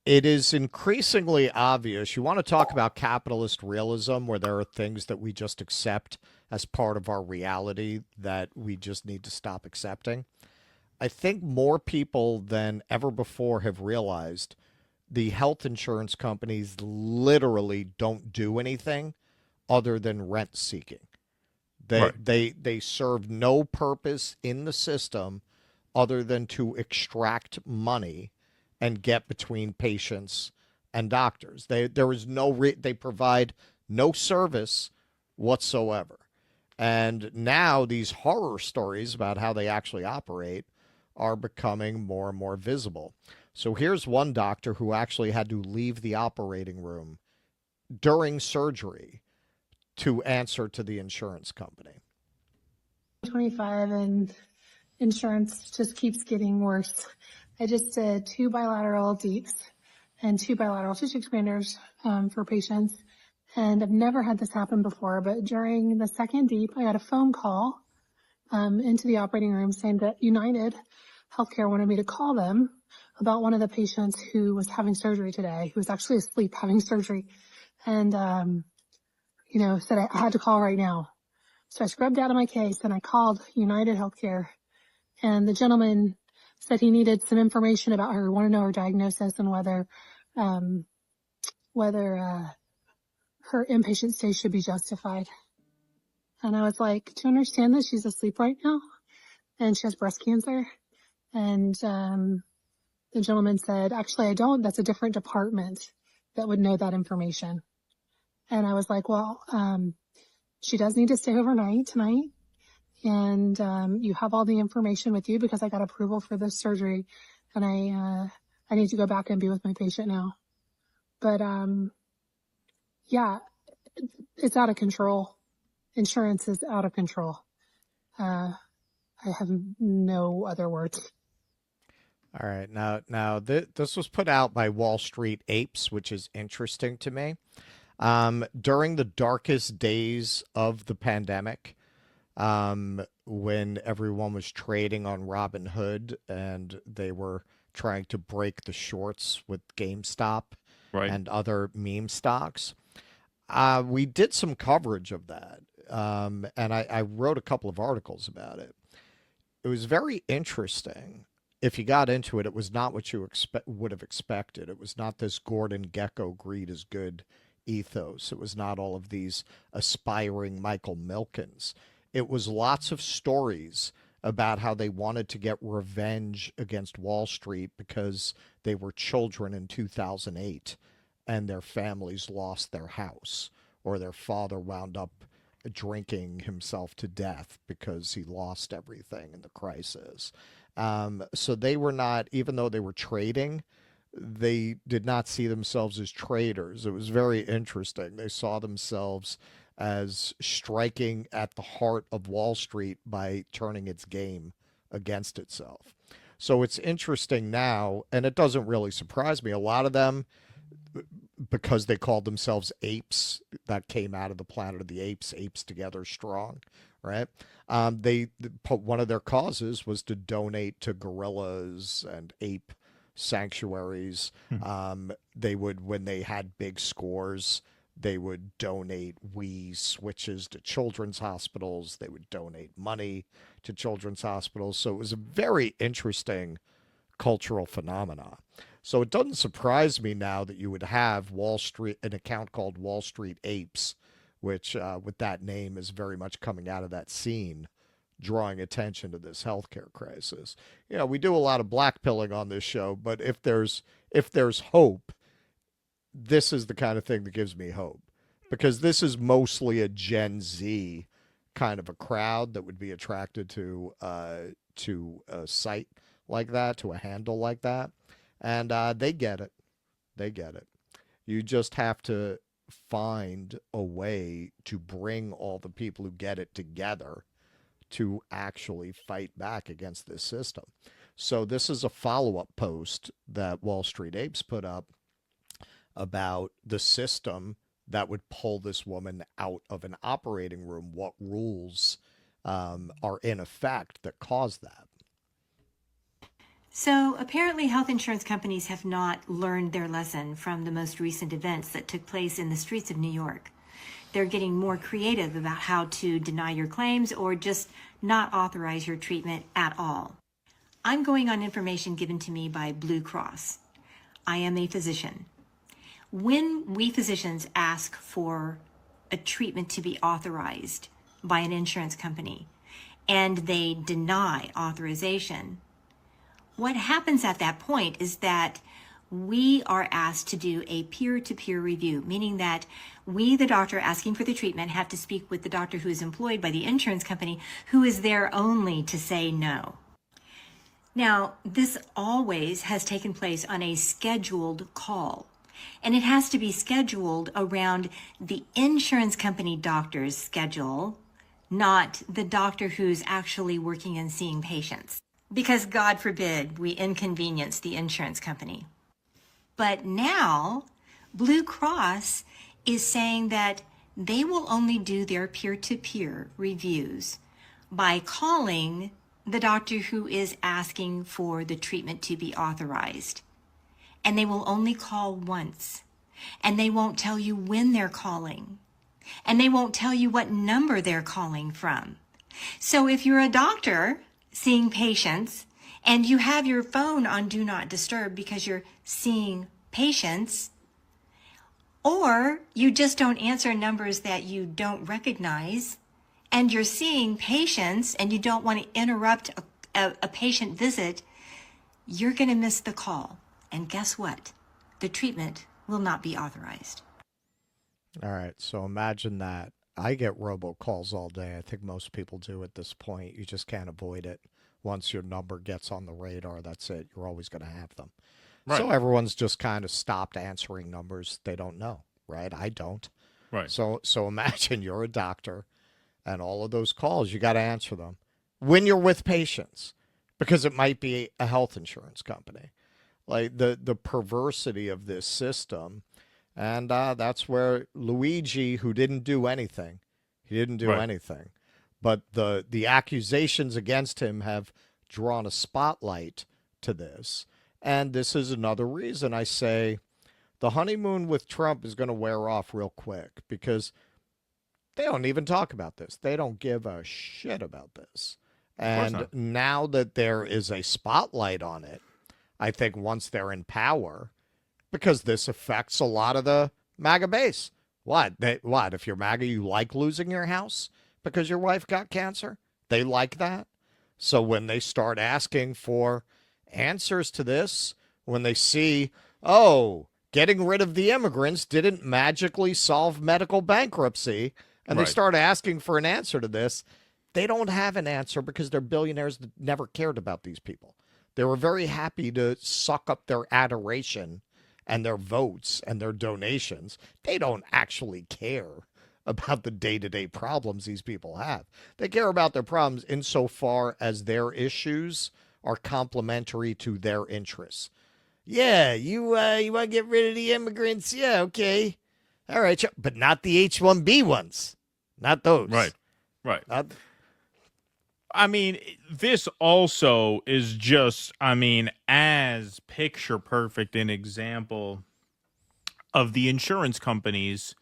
It is increasingly obvious. You want to talk about capitalist realism, where there are things that we just accept as part of our reality that we just need to stop accepting. I think more people than ever before have realized the health insurance companies literally don't do anything other than rent seeking. Right. They serve no purpose in the system other than to extract money and get between patients and doctors. There is they provide no service whatsoever. And now these horror stories about how they actually operate are becoming more and more visible. So here's one doctor who actually had to leave the operating room during surgery to answer to the insurance company. 25 and insurance just keeps getting worse. I just did 2 bilateral deeps and 2 bilateral tissue expanders for patients. And I've never had this happen before, but during the second deep, I got a phone call into the operating room saying that United Healthcare wanted me to call them about one of the patients who was having surgery today, who was actually asleep having surgery. And, said I had to call right now. So I scrubbed out of my case and I called United Healthcare, and the gentleman said he needed some information about her, wanted to know her diagnosis and um, whether her inpatient stay should be justified. And I was like, do you understand that she's asleep right now and she has breast cancer? And the gentleman said, actually, I don't. That's a different department that would know that information. And I was like, well, she does need to stay overnight tonight. And you have all the information with you because I got approval for this surgery, and I need to go back and be with my patient now. But yeah, it's out of control. Insurance is out of control. I have no other words. All right, this was put out by Wall Street Apes, which is interesting to me. During the darkest days of the pandemic, when everyone was trading on Robinhood and they were trying to break the shorts with GameStop Right. and other meme stocks. We did some coverage of that, and I wrote a couple of articles about it. It was very interesting. If you got into it, it was not what you would have expected. It was not this Gordon Gekko greed is good ethos. It was not all of these aspiring Michael Milkins. It was lots of stories about how they wanted to get revenge against Wall Street because they were children in 2008 and their families lost their house, or their father wound up drinking himself to death because he lost everything in the crisis. So they were not, even though they were trading, they did not see themselves as traders. It was very interesting. They saw themselves as striking at the heart of Wall Street by turning its game against itself. So it's interesting now, and it doesn't really surprise me. A lot of them, because they called themselves apes, that came out of the Planet of the Apes, apes together strong, right? They put one of their causes was to donate to gorillas and ape sanctuaries. Hmm. They would, when they had big scores, they would donate Wii switches to children's hospitals. They would donate money to children's hospitals. So it was a very interesting cultural phenomena. So it doesn't surprise me now that you would have Wall Street, an account called Wall Street Apes, which with that name is very much coming out of that scene, drawing attention to this healthcare crisis. You know, we do a lot of blackpilling on this show, but if there's hope, this is the kind of thing that gives me hope, because this is mostly a Gen Z kind of a crowd that would be attracted to a site like that, to a handle like that, and they get it. They get it. You just have to find a way to bring all the people who get it together to actually fight back against this system. So this is a follow-up post that Wall Street Apes put up about the system that would pull this woman out of an operating room. What rules are in effect that cause that? So apparently health insurance companies have not learned their lesson from the most recent events that took place in the streets of New York. They're getting more creative about how to deny your claims or just not authorize your treatment at all. I'm going on information given to me by Blue Cross. I am a physician. When we physicians ask for a treatment to be authorized by an insurance company and they deny authorization, what happens at that point is that we are asked to do a peer-to-peer review, meaning that we, the doctor asking for the treatment, have to speak with the doctor who is employed by the insurance company, who is there only to say no. Now, this always has taken place on a scheduled call, and it has to be scheduled around the insurance company doctor's schedule, not the doctor who's actually working and seeing patients. Because God forbid we inconvenience the insurance company. But now, Blue Cross is saying that they will only do their peer-to-peer reviews by calling the doctor who is asking for the treatment to be authorized. And they will only call once. And they won't tell you when they're calling. And they won't tell you what number they're calling from. So if you're a doctor seeing patients and you have your phone on Do Not Disturb because you're seeing patients, or you just don't answer numbers that you don't recognize, and you're seeing patients and you don't want to interrupt a patient visit, you're going to miss the call. And guess what? The treatment will not be authorized. All right, so imagine that. I get robocalls all day. I think most people do at this point. You just can't avoid it. Once your number gets on the radar, that's it. You're always going to have them. Right. So everyone's just kind of stopped answering numbers they don't know, right? I don't. Right. So imagine you're a doctor and all of those calls, you got to answer them when you're with patients because it might be a health insurance company. Like the perversity of this system. And that's where Luigi, who didn't do anything, he didn't do Right. anything. But the accusations against him have drawn a spotlight to this. And this is another reason I say the honeymoon with Trump is going to wear off real quick because they don't even talk about this. They don't give a shit about this. And not. now that there is a spotlight on it, I think once they're in power, because this affects a lot of the MAGA base. What? If you're MAGA, you like losing your house because your wife got cancer? They like that. So when they start asking for answers to this, when they see, oh, getting rid of the immigrants didn't magically solve medical bankruptcy, and they Right. start asking for an answer to this, they don't have an answer because they're billionaires that never cared about these people. They were very happy to suck up their adoration and their votes and their donations. They don't actually care about the day-to-day problems these people have. They care about their problems insofar as their issues are complementary to their interests. Yeah, you want to get rid of the immigrants? Yeah, okay. All right, but not the H-1B ones. Not those. Right. Right. Not, I mean, this also is just, as picture perfect an example of the insurance companies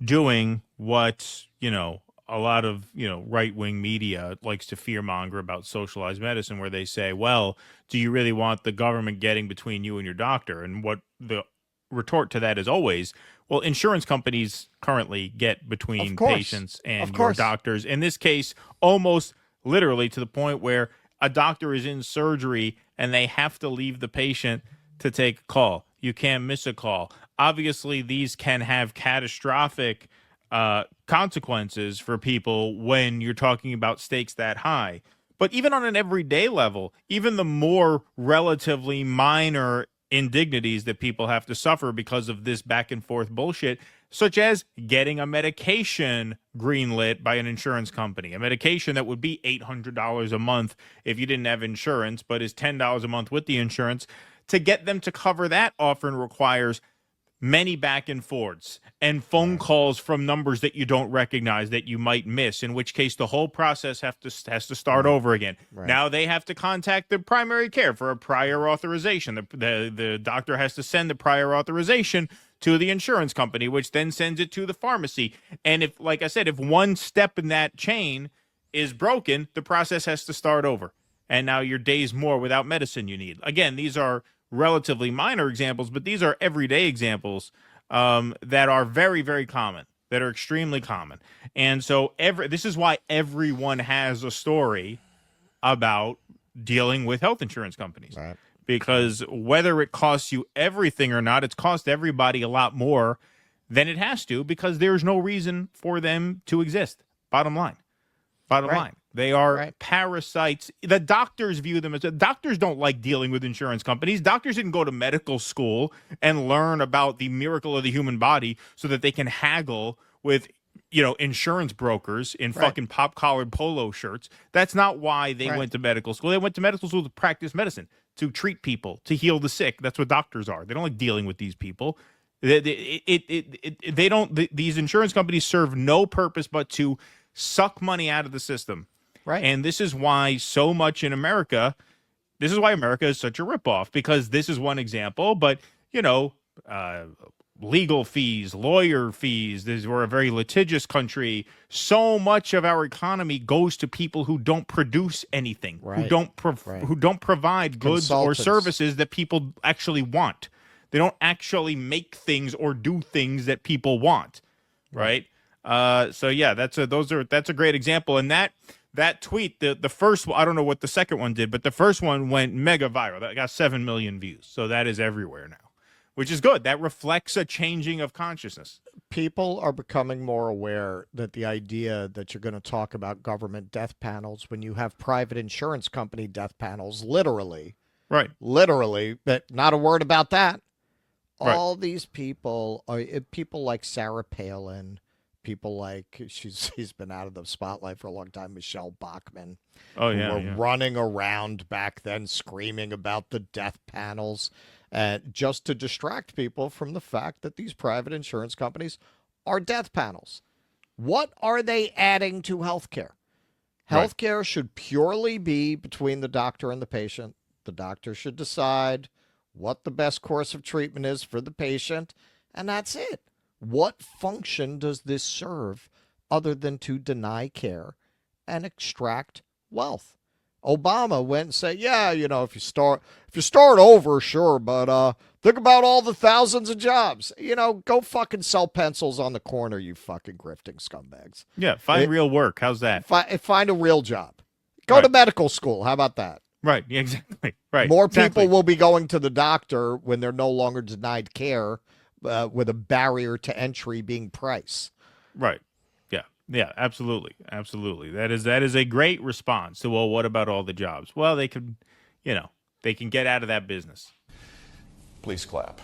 doing what, a lot of, right-wing media likes to fearmonger about socialized medicine, where they say, well, do you really want the government getting between you and your doctor? And what the retort to that is always, well, insurance companies currently get between patients and your doctors. In this case, almost literally to the point where a doctor is in surgery and they have to leave the patient to take a call. You can't miss a call. Obviously, these can have catastrophic consequences for people when you're talking about stakes that high. But even on an everyday level, even the more relatively minor indignities that people have to suffer because of this back and forth bullshit, such as getting a medication greenlit by an insurance company, a medication that would be $800 a month if you didn't have insurance, but is $10 a month with the insurance. To get them to cover that often requires many back and forths and phone calls from numbers that you don't recognize that you might miss, in which case the whole process has to start over again. Now they have to contact the primary care for a prior authorization. The doctor has to send the prior authorization to the insurance company, which then sends it to the pharmacy. And if, like I said, if one step in that chain is broken, the process has to start over. And now you're days more without medicine you need. Again, these are relatively minor examples, but these are everyday examples that are very, very common, that are extremely common. And so this is why everyone has a story about dealing with health insurance companies. Right. Because whether it costs you everything or not, it's cost everybody a lot more than it has to, because there's no reason for them to exist. Bottom line. They are parasites. The doctors view them as doctors don't like dealing with insurance companies. Doctors didn't go to medical school and learn about the miracle of the human body so that they can haggle with, insurance brokers in fucking pop-collared polo shirts. That's not why they went to medical school. They went to medical school to practice medicine, to treat people, to heal the sick. That's what doctors are. They don't like dealing with these people. They don't. These insurance companies serve no purpose but to suck money out of the system. Right. And this is why so much in America, this is why America is such a ripoff, because this is one example. But, legal fees, lawyer fees, we're a very litigious country. So much of our economy goes to people who don't produce anything, who don't provide goods or services that people actually want. They don't actually make things or do things that people want, right? So yeah, that's a great example. And that tweet, the first one, I don't know what the second one did, but the first one went mega viral. That got 7 million views. So that is everywhere now, which is good. That reflects a changing of consciousness. People are becoming more aware that the idea that you're going to talk about government death panels when you have private insurance company death panels, literally, but not a word about that. All these people are people like Sarah Palin, people like she's been out of the spotlight for a long time, Michelle Bachmann, who were running around back then screaming about the death panels, just to distract people from the fact that these private insurance companies are death panels. What are they adding to healthcare? Healthcare should purely be between the doctor and the patient. The doctor should decide what the best course of treatment is for the patient, and that's it. What function does this serve other than to deny care and extract wealth? Obama went and said, if you start over, sure, but think about all the thousands of jobs. Go fucking sell pencils on the corner, you fucking grifting scumbags. Yeah, find real work. How's that? Find a real job. Go to medical school. How about that? Right, exactly. Right. More people will be going to the doctor when they're no longer denied care, with a barrier to entry being price. Right. Yeah, absolutely. That is a great response to, well, what about all the jobs? Well, they can get out of that business. Please clap.